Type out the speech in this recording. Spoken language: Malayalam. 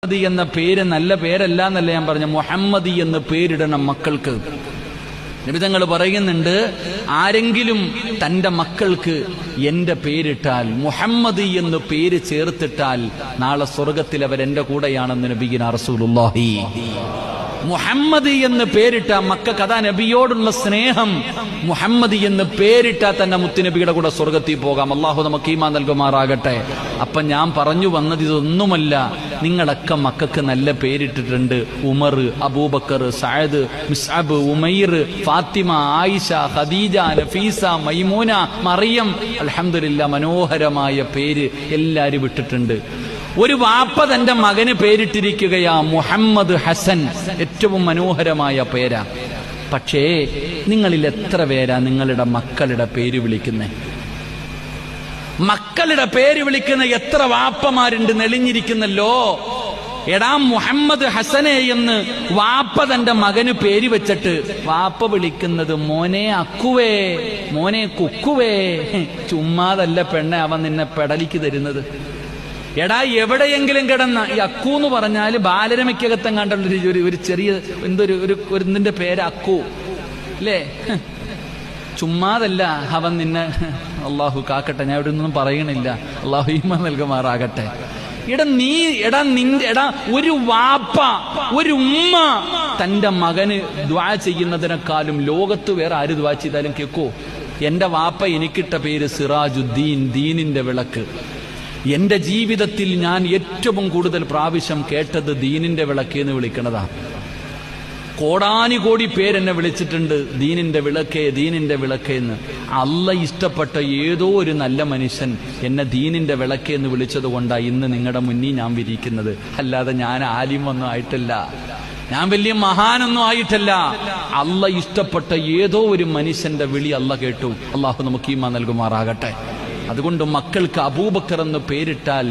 മുഹമ്മദി എന്ന പേര് നല്ല പേരല്ല എന്നല്ല ഞാൻ പറഞ്ഞു. മുഹമ്മദി എന്ന് പേരിടണം മക്കൾക്ക്. നബി തങ്ങൾ പറയുന്നുണ്ട്, ആരെങ്കിലും തന്റെ മക്കൾക്ക് എന്റെ പേരിട്ടാൽ, മുഹമ്മദി എന്ന് പേര് ചേർത്തിട്ടാൽ, നാളെ സ്വർഗത്തിൽ അവർ എന്റെ കൂടെയാണെന്ന് നബിയിന റസൂലുള്ളാഹി. മുഹമ്മദി എന്ന് പേരിട്ട മക്കൾക്ക് അതാ നബിയോടുള്ള സ്നേഹം. മുഹമ്മദി എന്ന് പേരിട്ടാൽ തന്നെ മുത്തുനബിയുടെ കൂടെ സ്വർഗത്തിൽ പോകാം. അള്ളാഹു നമുക്ക് ഈമാൻ നൽകുമാറാകട്ടെ. അപ്പൊ ഞാൻ പറഞ്ഞു വന്നത് ഇതൊന്നുമല്ല, നിങ്ങളൊക്കെ മക്കൾക്ക് നല്ല പേരിട്ടിട്ടുണ്ട്. ഉമർ, അബൂബക്കർ, സഅദ്, മുസ്അബ്, ഉമൈർ, ഫാത്തിമ, ആയിഷ, ഖദീജ, നഫീസ, മൈമൂന, മറിയം. അൽഹംദുലില്ലാ, മനോഹരമായ പേര് എല്ലാരും വിട്ടിട്ടുണ്ട്. ഒരു വാപ്പ തന്റെ മകന് പേരിട്ടിരിക്കുകയാ മുഹമ്മദ് ഹസൻ. ഏറ്റവും മനോഹരമായ പേരാ. പക്ഷേ നിങ്ങളിൽ എത്ര പേരാ നിങ്ങളുടെ മക്കളുടെ പേര് വിളിക്കുന്നേ? മക്കളുടെ പേര് വിളിക്കുന്ന എത്ര വാപ്പമാരുണ്ട് നെളിഞ്ഞിരിക്കുന്നല്ലോ. എടാ മുഹമ്മദ് ഹസനെ എന്ന് വാപ്പ തന്റെ മകന് പേര് വെച്ചിട്ട് വാപ്പ വിളിക്കുന്നത് മോനെ അക്കുവേ, മോനെ കുക്കുവേ. ചുമ്മാതല്ല പെണ്ണെ അവൻ നിന്നെ പെടലിക്ക് തരുന്നത്. എടാ എവിടെയെങ്കിലും കിടന്ന ഈ അക്കു എന്ന് പറഞ്ഞാല് ബാലരമയ്ക്കകത്തം കണ്ടുള്ള ഒരു ചെറിയ എന്തിന്റെ പേര് അക്കു അല്ലേ? ചുമ്മാതല്ല അവൻ നിന്നെ. അള്ളാഹു കാക്കട്ടെ, ഞാൻ ഇവിടെ ഒന്നും പറയണില്ല. അള്ളാഹു ഈമാൻ നൽകുമാറാകട്ടെ. ഒരു വാപ്പ, ഒരു ഉമ്മ തന്റെ മകന് ദ്വാ ചെയ്യുന്നതിനേക്കാളും ലോകത്ത് വേറെ ആര് ദ്വാ ചെയ്താലും കേൾക്കോ? എന്റെ വാപ്പ എനിക്കിട്ട പേര് സിറാജുദ്ദീൻ, ദീനിന്റെ വിളക്ക്. എന്റെ ജീവിതത്തിൽ ഞാൻ ഏറ്റവും കൂടുതൽ പ്രാവശ്യം കേട്ടത് ദീനിന്റെ വിളക്ക് എന്ന് വിളിക്കണതാ. കോടാനുകോടി പേരെന്നെ വിളിച്ചിട്ടുണ്ട് ദീനിന്റെ വിളക്കേ, ദീനിന്റെ വിളക്കേ എന്ന്. അള്ള ഇഷ്ടപ്പെട്ട ഏതോ ഒരു നല്ല മനുഷ്യൻ എന്നെ ദീനിന്റെ വിളക്കേ എന്ന് വിളിച്ചത് കൊണ്ടാണ് ഇന്ന് നിങ്ങളുടെ മുന്നിൽ ഞാൻ വിരിക്കുന്നത്. അല്ലാതെ ഞാൻ ആലിമൊന്നും ആയിട്ടില്ല, ഞാൻ വലിയ മഹാനൊന്നും ആയിട്ടല്ല. അള്ള ഇഷ്ടപ്പെട്ട ഏതോ ഒരു മനുഷ്യന്റെ വിളി അള്ള കേട്ടു. അള്ളാഹു നമുക്ക് ഈമാൻ നൽകുമാറാകട്ടെ. അതുകൊണ്ട് മക്കൾക്ക് അബൂബക്കർ എന്ന് പേരിട്ടാൽ